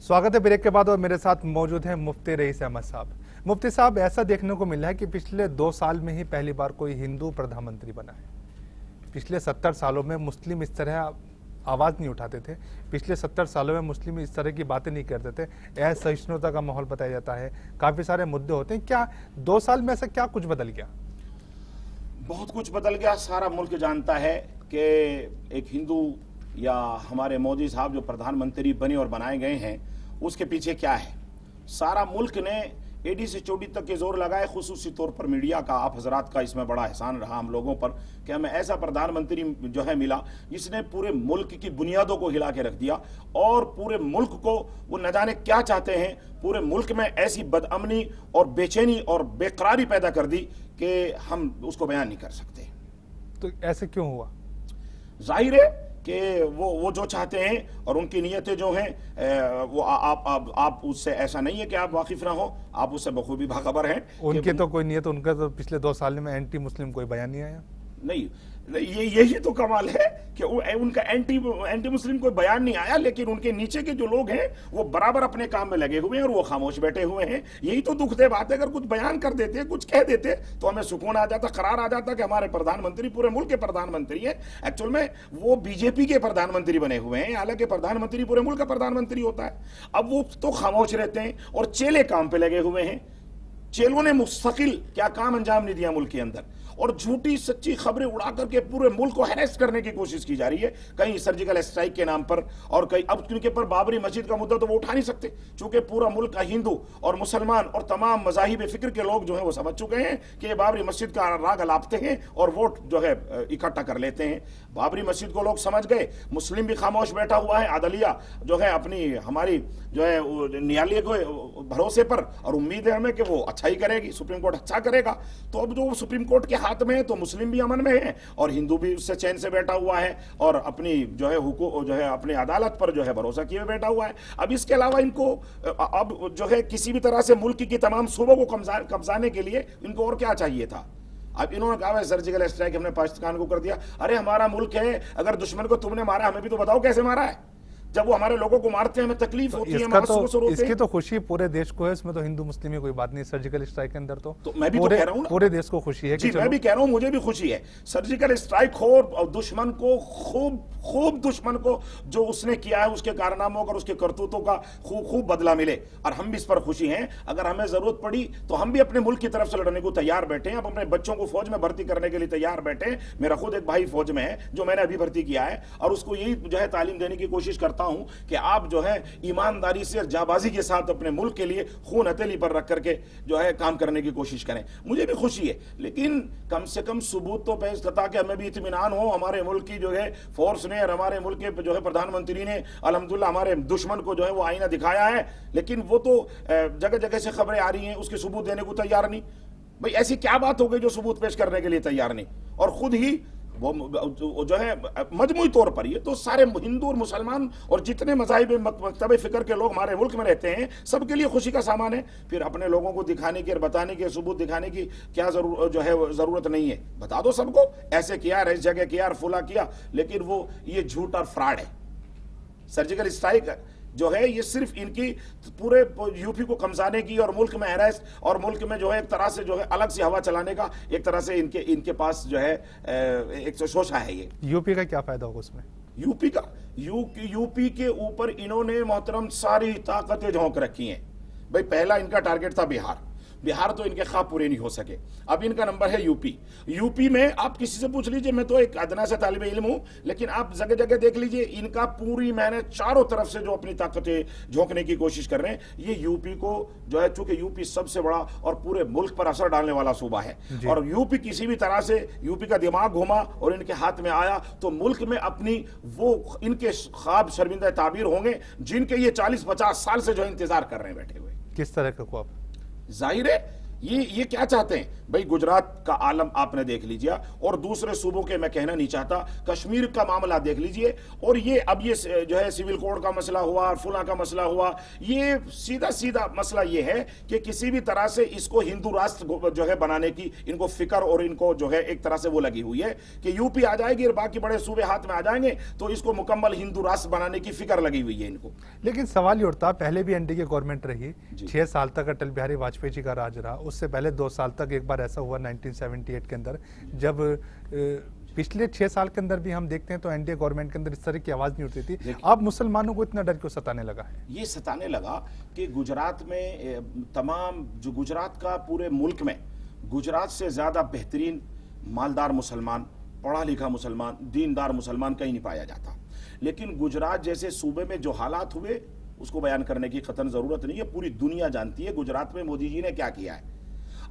स्वागत है ब्रेक के बाद और मेरे साथ मौजूद हैं मुफ्ती रईस अहमद साहब। मुफ्ती साहब, ऐसा देखने को मिला है कि पिछले 2 साल में ही पहली बार कोई हिंदू प्रधानमंत्री बना है। पिछले 70 सालों में मुस्लिम इस तरह आवाज़ नहीं उठाते थे, पिछले 70 सालों में मुस्लिम इस तरह की बातें नहीं करते थे, असहिष्णुता का माहौल बताया जाता है, काफ़ी सारे मुद्दे होते हैं। क्या 2 साल में ऐसा क्या कुछ बदल गया? बहुत कुछ बदल गया। सारा मुल्क जानता है कि एक हिंदू या हमारे मोदी साहब जो प्रधानमंत्री बने और बनाए गए हैं उसके पीछे क्या है। सारा मुल्क ने एडी से चोटी तक के जोर लगाए, खुसूसी तौर पर मीडिया का, आप हजरात का इसमें बड़ा एहसान रहा हम लोगों पर कि हमें ऐसा प्रधानमंत्री जो है मिला जिसने पूरे मुल्क की बुनियादों को हिला के रख दिया और पूरे मुल्क को वो न जाने क्या चाहते हैं, पूरे मुल्क में ऐसी बदअमनी और बेचैनी और बेकरारी पैदा कर दी कि हम उसको बयान नहीं कर सकते। तो ऐसे क्यों हुआ? जाहिर है कि वो जो चाहते हैं और उनकी नीयतें जो हैं वो आप उससे ऐसा नहीं है कि आप वाकिफ ना हो, आप उससे बखूबी बाखबर हैं। उनके तो कोई नियत, उनका तो पिछले 2 साल में एंटी मुस्लिम कोई बयान नहीं आया। नहीं, यही तो कमाल है कि उनका एंटी मुस्लिम कोई बयान नहीं आया, लेकिन उनके नीचे के जो लोग हैं वो बराबर अपने काम में लगे हुए हैं और वो खामोश बैठे हुए हैं। यही तो दुख दे बात है। अगर कुछ बयान कर देते, कुछ कह देते तो हमें सुकून आ जाता, करार आ जाता कि हमारे प्रधानमंत्री पूरे मुल्क के प्रधानमंत्री हैं। एक्चुअल में वो बीजेपी के प्रधानमंत्री बने हुए हैं, हालांकि प्रधानमंत्री पूरे मुल्क का प्रधानमंत्री होता है। अब वो तो खामोश रहते हैं और चेले काम पे लगे हुए हैं। चेलों ने मुस्तकिल क्या काम अंजाम नहीं दिया मुल्क के अंदर, और झूठी सच्ची खबरें उड़ा करके पूरे मुल्क को हैरेस करने की कोशिश की जा रही है, कहीं सर्जिकल स्ट्राइक के नाम पर और कहीं अब क्योंकि पर बाबरी मस्जिद का मुद्दा तो वो उठा नहीं सकते, चूंकि पूरा मुल्क का हिंदू और मुसलमान और तमाम मजाहिब फिक्र के लोग जो है वो समझ चुके हैं कि ये बाबरी मस्जिद का राग अलापते हैं और वोट जो है इकट्ठा कर लेते हैं। बाबरी मस्जिद को लोग समझ गए, मुस्लिम भी खामोश बैठा हुआ है, अदलिया जो है अपनी हमारी जो है न्यायालय को भरोसे पर, और उम्मीद है हमें कि वो अच्छा ही करेगी, सुप्रीम कोर्ट अच्छा करेगा। तो अब जो सुप्रीम कोर्ट के हाथ में है तो मुस्लिम भी अमन में है और हिंदू भी उससे चैन से बैठा हुआ है और अपनी जो है हुकूक जो है अपनी अदालत पर जो है भरोसा किए बैठा हुआ है। अब इसके अलावा इनको अब जो है किसी भी तरह से मुल्क की तमाम सूबों को कब्जाने के लिए इनको और क्या चाहिए था। अब इन्होंने कहा सर्जिकल स्ट्राइक हमने पाकिस्तान को कर दिया। अरे हमारा मुल्क है, अगर दुश्मन को तुमने मारा हमें भी तो बताओ कैसे मारा है। जब वो हमारे लोगों को मारते हैं हमें तकलीफ होती है, इसकी तो खुशी पूरे देश को है, इसमें तो हिंदू मुस्लिम की कोई बात नहीं। सर्जिकल स्ट्राइक के अंदर तो मैं भी तो कह रहा हूं ना, पूरे देश को खुशी है। जी मैं भी कह रहा हूं, मुझे भी खुशी है। सर्जिकल स्ट्राइक हो और दुश्मन को खूब दुश्मन को जो उसने किया है उसके कारनामों और उसके करतूतों का खूब बदला मिले, और हम भी इस पर खुशी हैं। अगर हमें जरूरत पड़ी तो हम भी अपने मुल्क की तरफ से लड़ने को तैयार बैठे हैं। अब अपने बच्चों को फौज में भर्ती करने के लिए तैयार बैठे हैं। मेरा खुद एक भाई फौज में है जो मैंने अभी भर्ती किया है, और उसको यही जो है तालीम देने की कोशिश करता हूं कि आप जो है ईमानदारी से जाबाजी के साथ अपने मुल्क के लिए खून हथेली पर रख करके जो है काम करने की कोशिश करें। मुझे भी खुशी है, लेकिन कम से कम सबूत तो पेश करता कि हमें भी इत्मीनान हो। हमारे मुल्क की जो है फोर्स ने और हमारे मुल्क के जो है प्रधानमंत्री ने अल्हम्दुलिल्लाह हमारे दुश्मन को जो है वो आईना दिखाया है, लेकिन वो तो जगह जगह से खबरें आ रही हैं, उसके सबूत देने को तैयार नहीं। भाई ऐसी क्या बात हो गई जो सबूत पेश करने के लिए तैयार नहीं, और खुद ही वो जो है मजमूई तौर पर ये तो सारे हिंदू और मुसलमान और जितने मज़ाहिब मकतब फिक्र के लोग हमारे मुल्क में रहते हैं सबके लिए खुशी का सामान है। फिर अपने लोगों को दिखाने की और बताने के सबूत दिखाने की क्या ज़रूरत नहीं है। बता दो सबको ऐसे किया, इस जगह किया, फुला किया, लेकिन वो ये झूठ और फ्रॉड है। सर्जिकल स्ट्राइक जो है ये सिर्फ इनकी पूरे यूपी को कमजाने की और मुल्क में अरेस्ट और मुल्क में जो है एक तरह से जो है अलग सी हवा चलाने का एक तरह से इनके पास जो है एक सोचा है। ये यूपी का क्या फायदा होगा उसमें? यूपी के ऊपर इन्होंने मोहतरम सारी ताकतें झोंक रखी हैं। भाई पहला इनका टारगेट था बिहार तो इनके ख्वाब पूरे नहीं हो सके। अब इनका नंबर है यूपी में आप किसी से पूछ लीजिए, मैं तो एक अदना से तालिब इल्म हूं, लेकिन आप जगह जगह देख लीजिए इनका पूरी मैंने चारों तरफ से जो अपनी ताकतें झोंकने की कोशिश कर रहे हैं। ये यूपी को जो है, चूंकि यूपी सबसे बड़ा और पूरे मुल्क पर असर डालने वाला सूबा है, और यूपी किसी भी तरह से यूपी का दिमाग घुमा और इनके हाथ में आया तो मुल्क में अपनी वो इनके ख्वाब शर्मिंदा ताबीर होंगे जिनके ये 40-50 साल से जो इंतजार कर रहे हैं बैठे हुए। किस तरह का ख्वाब? जाहिर है ये क्या चाहते हैं भाई? गुजरात का आलम आपने देख लीजिए, और दूसरे सूबों के मैं कहना नहीं चाहता, कश्मीर का मामला देख लीजिए, और ये अब ये जो है सिविल कोड का मसला हुआ और फुला का मसला हुआ, ये सीधा सीधा मसला ये है कि किसी भी तरह से इसको हिंदू राष्ट्र जो है बनाने की इनको फिक्र और इनको जो है एक तरह से वो लगी हुई है कि यूपी आ जाएगी और बाकी बड़े सूबे हाथ में आ जाएंगे तो इसको मुकम्मल हिंदू राष्ट्र बनाने की फिक्र लगी हुई है इनको। लेकिन सवाल ये उठता, पहले भी एनडीए गवर्नमेंट रही, 6 साल तक अटल बिहारी वाजपेयी जी का राज रहा, उससे पहले 2 साल तक एक बार ऐसा हुआ 1978 के अंदर, जब पिछले 6 साल के अंदर भी हम देखते हैं तो एनडीए गवर्नमेंट के अंदर इस तरह की आवाज नहीं उठती थी। अब मुसलमानों को इतना डर क्यों सताने लगा है? ये सताने लगा कि गुजरात में तमाम जो गुजरात का पूरे मुल्क में गुजरात से ज्यादा बेहतरीन मालदार मुसलमान, पढ़ा लिखा मुसलमान, दीनदार मुसलमान कहीं नहीं पाया जाता। लेकिन गुजरात जैसे सूबे में जो हालात हुए उसको बयान करने की कतई जरूरत नहीं है, पूरी दुनिया जानती है गुजरात में मोदी जी ने क्या किया है।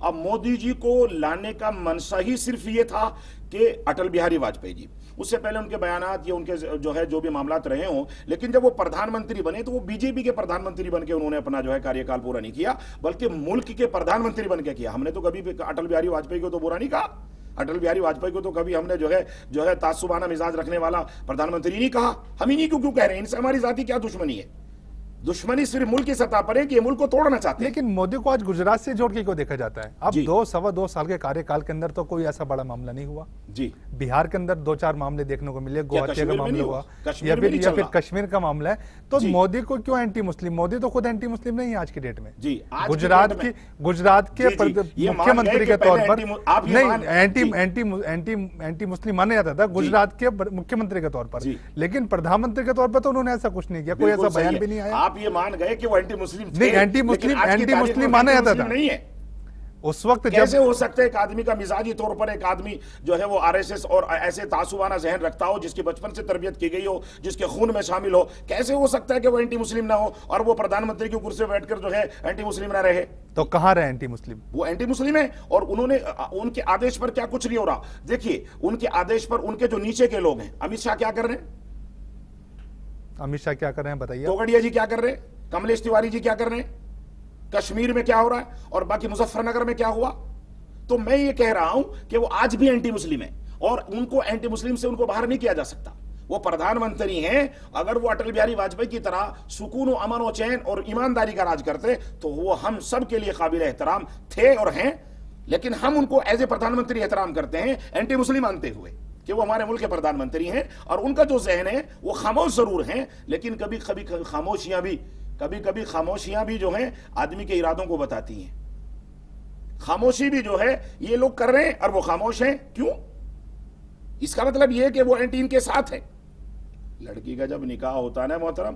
अब मोदी जी को लाने का मनसा ही सिर्फ ये था कि अटल बिहारी वाजपेयी जी, उससे पहले उनके बयानात या उनके जो है जो भी मामलात रहे हों, लेकिन जब वो प्रधानमंत्री बने तो वो बीजेपी के प्रधानमंत्री बनके उन्होंने अपना जो है कार्यकाल पूरा नहीं किया, बल्कि मुल्क के प्रधानमंत्री बनके किया। हमने तो कभी अटल बिहारी वाजपेयी को तो बुरा नहीं कहा, अटल बिहारी वाजपेयी को तो कभी हमने जो है तासुबाना मिजाज रखने वाला प्रधानमंत्री नहीं कहा। हम ही नहीं क्यों कह रहे हैं, इनसे हमारी जाति क्या दुश्मनी है? दुश्मनी सिर्फ मुल्क की सतह पर है कि ये मुल्क को तोड़ना चाहते हैं। लेकिन मोदी को आज गुजरात से जोड़ के क्यों देखा जाता है? अब 2-2.25 साल के कार्यकाल के अंदर तो कोई ऐसा बड़ा मामला नहीं हुआ जी। बिहार के अंदर 2-4 मामले देखने को मिले, गुवाहाटी का मामला हुआ या फिर कश्मीर का मामला है, तो मोदी को क्यों एंटी मुस्लिम? मोदी तो खुद एंटी मुस्लिम नहीं है आज की डेट में जी। गुजरात के मुख्यमंत्री के तौर पर नहीं एंटी मुस्लिम माना जाता था गुजरात के मुख्यमंत्री के तौर पर, लेकिन प्रधानमंत्री के तौर पर तो उन्होंने ऐसा कुछ नहीं किया, कोई ऐसा बयान भी नहीं आया। आप ये मान गए कि वो एंटी मुस्लिम थे, नहीं एंटी मुस्लिम माना जाता था नहीं है उस वक्त। कैसे हो सकता है एक आदमी का मिजाजी तौर पर एक आदमी जो है वो आरएसएस और ऐसे तासुबाना जहन रखता हो, जिसकी बचपन से तरबियत की गई हो, जिसके खून में शामिल हो, कैसे हो सकता है कि वो एंटी मुस्लिम ना हो और वो प्रधानमंत्री की कुर्सी पर बैठकर जो है एंटी मुस्लिम ना रहे? तो कहां रहे एंटी मुस्लिम? वो एंटी मुस्लिम है और उन्होंने उनके आदेश पर क्या कुछ नहीं हो रहा। देखिए उनके आदेश पर उनके जो नीचे के लोग हैं, अमित शाह क्या कर रहे हैं? अमित शाह क्या कर रहे हैं बताइए? तोगड़िया जी क्या कर रहे हैं? कमलेश तिवारी जी क्या कर रहे हैं? कश्मीर में क्या हो रहा है और बाकी मुजफ्फरनगर में क्या हुआ? तो मैं ये कह रहा हूं कि वो आज भी एंटी मुस्लिम है और उनको एंटी मुस्लिम से उनको बाहर नहीं किया जा सकता। वो प्रधानमंत्री हैं, अगर वो अटल बिहारी वाजपेयी की तरह सुकून, अमन और चैन और ईमानदारी का राज करते तो वो हम सब के लिए काबिल एहतराम थे और हैं। लेकिन हम उनको एज ए प्रधानमंत्री एहतराम करते हैं, एंटी मुस्लिम मानते हुए कि वो हमारे मुल्क के प्रधानमंत्री हैं और उनका जो जहन है वो खामोश जरूर हैं, लेकिन कभी कभी खामोशियां भी जो हैं आदमी के इरादों को बताती हैं। खामोशी भी जो है ये लोग कर रहे हैं और वो खामोश हैं, क्यों? इसका मतलब ये है कि वो एंटी इनके साथ है। लड़की का जब निकाह होता है ना मोहतरम,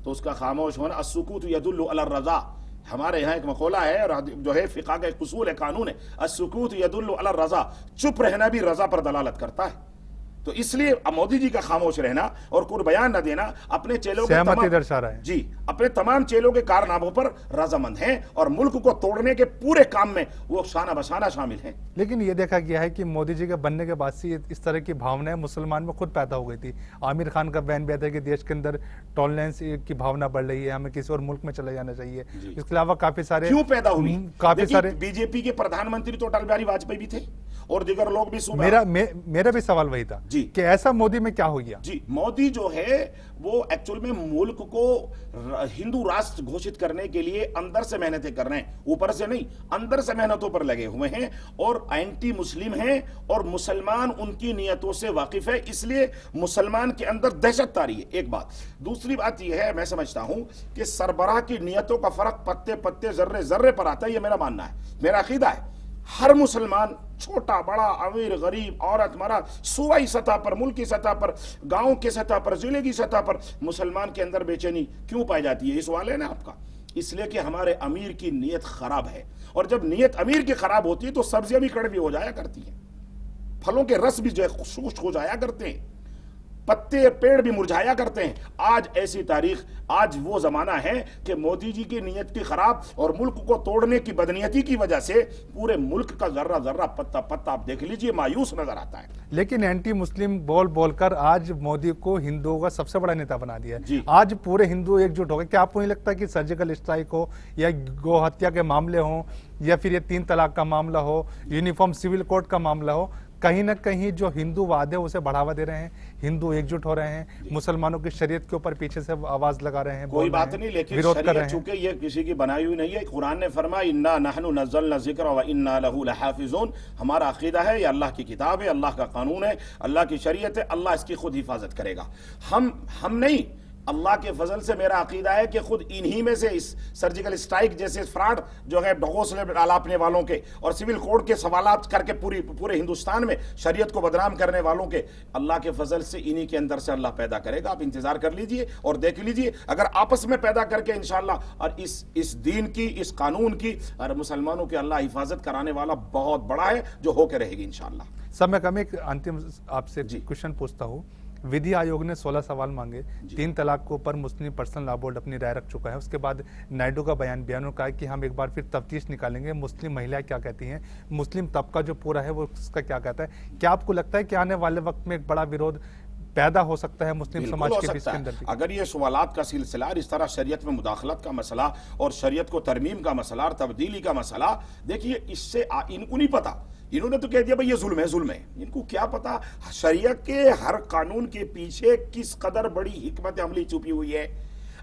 तो उसका खामोश होना अस्सुकूत यदुल्लु अला रज़ा। हमारे यहाँ एक मकौला है और जो है फिक़ा का एक उसूल है, कानून है, अस्सुकूत यदुल्लु अला रज़ा, चुप रहना भी रज़ा पर दलालत करता है। तो इसलिए मोदी जी का खामोश रहना और कोई बयान न देना अपने चेलों सहमति दर्शा रहा है जी, अपने तमाम चेलों के कारनामों पर रजामंद हैं और मुल्क को तोड़ने के पूरे काम में वो शाना बशाना शामिल हैं। लेकिन ये देखा गया है कि मोदी जी के बनने के बाद से इस तरह की भावनाएं मुसलमान में खुद पैदा हो गई थी। आमिर खान का बयान भी था कि देश के अंदर टॉलरेंस की भावना बढ़ रही है, हमें किसी और मुल्क में चले जाना चाहिए। इसके अलावा काफी सारे क्यों पैदा हुई? काफी सारे बीजेपी के प्रधानमंत्री तो अटल बिहारी वाजपेयी भी थे और दीगर लोग भी। मेरा भी सवाल वही था जी कि ऐसा मोदी में क्या हो गया? जी, मोदी जो है वो एक्चुअल में मुल्क को हिंदू राष्ट्र घोषित करने के लिए अंदर से मेहनतें कर रहे हैं, ऊपर से नहीं, अंदर से मेहनतों पर लगे हुए हैं और एंटी मुस्लिम हैं और मुसलमान उनकी नियतों से वाकिफ है, इसलिए मुसलमान के अंदर दहशत तारी है। एक बात। दूसरी बात यह है, मैं समझता हूं कि सरबराह की नियतों का फर्क पत्ते पत्ते जर्रे जर्रे पर आता है, यह मेरा मानना है, मेरा अकीदा है। हर मुसलमान, छोटा बड़ा, अमीर गरीब, औरत मर्द, सूबाई सतह पर, मुल्की सतह पर, गांव के सतह पर, जिले की सतह पर मुसलमान के अंदर बेचैनी क्यों पाई जाती है? ये सवाल है ना आपका। इसलिए कि हमारे अमीर की नीयत खराब है और जब नीयत अमीर की खराब होती है तो सब्जियां भी कड़वी हो जाया करती हैं, फलों के रस भी जो है खुश्क हो जाया करते हैं, पत्ते पेड़ भी मुरझाया करते हैं। आज ऐसी तारीख, आज वो जमाना है कि मोदी जी की नीयत की खराब और मुल्क को तोड़ने की बदनीयती की वजह से पूरे मुल्क का जर्रा जर्रा पत्ता पत्ता आप देख लीजिए मायूस नजर आता है। लेकिन एंटी मुस्लिम बोल बोलकर आज मोदी को हिंदुओं का सबसे बड़ा नेता बना दिया है। जी। आज पूरे हिंदू एकजुट हो गए। क्या आपको नहीं लगता कि सर्जिकल स्ट्राइक हो या गौ हत्या के मामले हो या फिर ये 3 तलाक का मामला हो, यूनिफॉर्म सिविल कोड का मामला हो, कहीं ना कहीं जो हिंदूवाद है उसे बढ़ावा दे रहे हैं, हिंदू एकजुट हो रहे हैं, मुसलमानों की शरीयत के ऊपर पीछे से आवाज लगा रहे हैं, कोई बात नहीं, लेकिन विरोध कर रहे हैं। चूंकि ये किसी की बनाई हुई नहीं है, कुरान ने फरमाया इन्ना नहनु नज़्ज़लना ज़िक्र व इन्ना लहू लहाफ़िज़ून, हमारा अकीदा है, ये अल्लाह की किताब है, अल्लाह का कानून है, अल्लाह की शरीयत है, अल्लाह इसकी खुद हिफाजत करेगा। हम नहीं, अल्लाह के फजल से मेरा अकीदा है कि खुद इन्हीं में से इस सर्जिकल स्ट्राइक जैसे फ्रॉड जो है ढकोसले डालापने वालों के और सिविल कोड के सवालात करके पूरे हिंदुस्तान में शरीयत को बदनाम करने वालों के, अल्लाह के फजल से इन्हीं के अंदर से अल्लाह पैदा करेगा। आप इंतजार कर लीजिए और देख लीजिए, अगर आपस में पैदा करके इंशाअल्लाह और इस दीन की, इस कानून की और मुसलमानों की अल्लाह हिफाजत कराने वाला बहुत बड़ा है, जो होकर रहेगी इंशाअल्लाह। समय कम, एक अंतिम आपसे क्वेश्चन पूछता हूँ। विधि आयोग ने 16 सवाल मांगे, 3 तलाक के ऊपर मुस्लिम पर्सनल लॉ बोर्ड अपनी राय रख चुका है। उसके बाद नायडू का बयान कहा कि हम एक बार फिर तफ्तीश निकालेंगे, मुस्लिम महिलाएं क्या कहती हैं, मुस्लिम तबका जो पूरा है वो उसका क्या कहता है। क्या आपको लगता है कि आने वाले वक्त में एक बड़ा विरोध पैदा हो सकता है मुस्लिम समाज के बीच के अंदर? अगर ये सवालात का सिलसिला इस तरह शरीयत में मुदाखलत का मसला और शरीयत को तरमीम का मसला और तब्दीली का मसला, देखिए इससे इनको नहीं पता, इन्होंने तो कह दिया भाई ये जुल्म है। इनको क्या पता शरीयत के हर कानून के पीछे किस कदर बड़ी हिकमत अमली छुपी हुई है।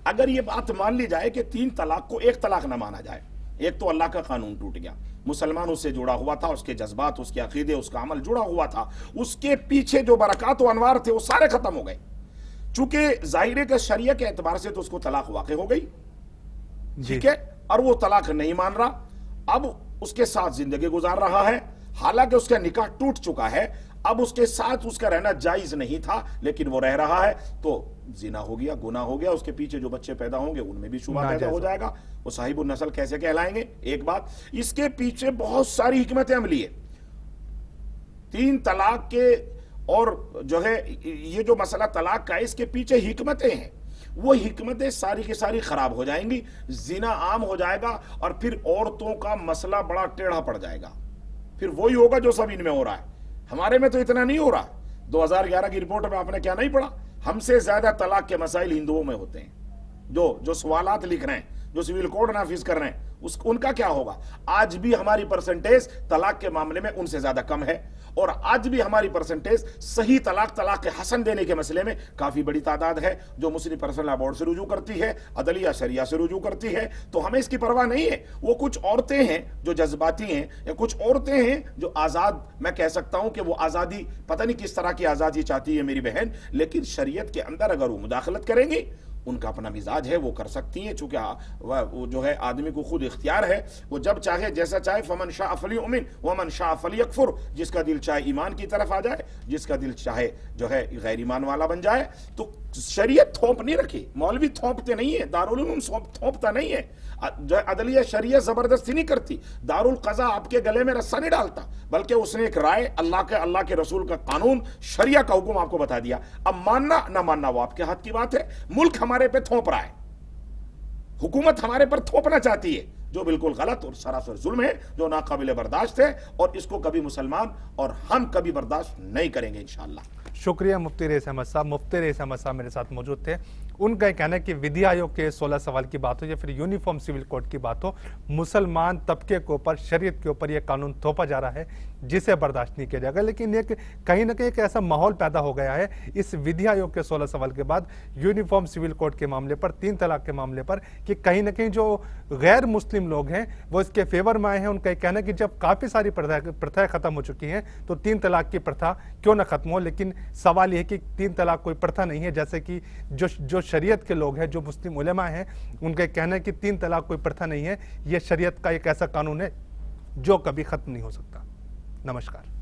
अगर ये बात मान ली जाए कि 3 तलाक को 1 तलाक ना माना जाए, एक तो अल्लाह का कानून टूट गया, मुसलमान उससे जुड़ा हुआ था, उसके जज्बात, उसके अकीदे, उसका अमल जुड़ा हुआ था, उसके पीछे जो बरकत और अनवार थे वो सारे खत्म हो गए। चूंकि जाहिर है कि शरिया के एतबार से तो उसको तलाक वाक़ हो गई, ठीक है, और वो तलाक नहीं मान रहा, अब उसके साथ जिंदगी गुजार रहा है, हालांकि उसका निकाह टूट चुका है, अब उसके साथ उसका रहना जायज नहीं था लेकिन वो रह रहा है, तो जिना हो गया, गुनाह हो गया। उसके पीछे जो बच्चे पैदा होंगे उनमें भी शुबा पैदा हो जाएगा, वो साहिबुन नस्ल कैसे कहलाएंगे। एक बात, इसके पीछे बहुत सारी हिकमत अमली है 3 तलाक के, और जो है ये जो मसला तलाक का है इसके पीछे हिकमतें हैं, वो हिकमतें सारी की सारी खराब हो जाएंगी, जिना आम हो जाएगा और फिर औरतों का मसला बड़ा टेढ़ा पड़ जाएगा। फिर वही होगा जो सब इनमें हो रहा है, हमारे में तो इतना नहीं हो रहा। 2011 की रिपोर्ट में आपने क्या नहीं पढ़ा, हमसे ज्यादा तलाक के मसाइल हिंदुओं में होते हैं। जो सवालात लिख रहे हैं, जो सिविल कोड नाफिज कर रहे हैं, उनका क्या होगा। आज भी हमारी परसेंटेज तलाक के मामले में उनसे ज्यादा कम है, और आज भी हमारी परसेंटेज सही तलाक के हसन देने के मसले में काफी बड़ी तादाद है, जो मुस्लिम पर्सनल लॉ बोर्ड से रुजू करती है, अदलिया शरिया से रुजू करती है। तो हमें इसकी परवाह नहीं है। वो कुछ औरतें हैं जो जज्बाती हैं, या कुछ औरतें हैं जो आजाद, मैं कह सकता हूं कि वो आजादी, पता नहीं किस तरह की आजादी चाहती है मेरी बहन, लेकिन शरीयत के अंदर अगर वो मुदाखलत करेंगी, उनका अपना मिजाज है, वो कर सकती हैं, चूंकि वो जो है आदमी को खुद इख्तियार है, वो जब चाहे जैसा चाहे। फमन शाअ फलियुमिन वमन शाअ फलियकफुर, जिसका दिल चाहे ईमान की तरफ आ जाए, जिसका दिल चाहे जो है गैर ईमान वाला बन जाए। तो शरीयत थोप नहीं रखी, मौलवी थोपते नहीं है, दारुल उलूम थोपता नहीं है, अदलिया शरीयत जबरदस्ती नहीं करती, दारुल कज़ा आपके गले में रस्सा नहीं डालता, बल्कि उसने एक राय, अल्लाह के रसूल का कानून, शरिया का हुक्म आपको बता दिया। अब मानना ना मानना वो आपके हाथ की बात है। मुल्क हमारे पे थोप रहा है, हुकूमत हमारे पर थोपना चाहती है, जो बिल्कुल गलत और सरासर जुल्म है, जो नाकाबिले बर्दाश्त है, और इसको कभी मुसलमान और हम कभी बर्दाश्त नहीं करेंगे इंशाअल्लाह। शुक्रिया मुफ्ती रईस अहमद साहब। मुफ्ती रईस अहमद साहब मेरे साथ मौजूद थे। उनका कहना है कि विधि आयोग के 16 सवाल की बात हो या फिर यूनिफॉर्म सिविल कोड की बात हो, मुसलमान तबके के ऊपर, शरीयत के ऊपर यह कानून थोपा जा रहा है, जिसे बर्दाश्त नहीं किया जाएगा। लेकिन एक कहीं ना कहीं एक ऐसा माहौल पैदा हो गया है इस विधि आयोग के 16 सवाल के बाद, यूनिफॉर्म सिविल कोड के मामले पर, 3 तलाक के मामले पर, कि कहीं ना कहीं जो गैर मुस्लिम लोग हैं वो इसके फेवर में आए हैं। उनका कहना है कि जब काफ़ी सारी प्रथाएं खत्म हो चुकी हैं तो 3 तलाक की प्रथा क्यों ना खत्म हो। लेकिन सवाल यह है कि 3 तलाक कोई प्रथा नहीं है, जैसे कि जो शरीयत के लोग हैं, जो मुस्लिम उलेमा हैं, उनका कहना है कि 3 तलाक कोई प्रथा नहीं है, यह शरीयत का एक ऐसा कानून है जो कभी खत्म नहीं हो सकता। नमस्कार।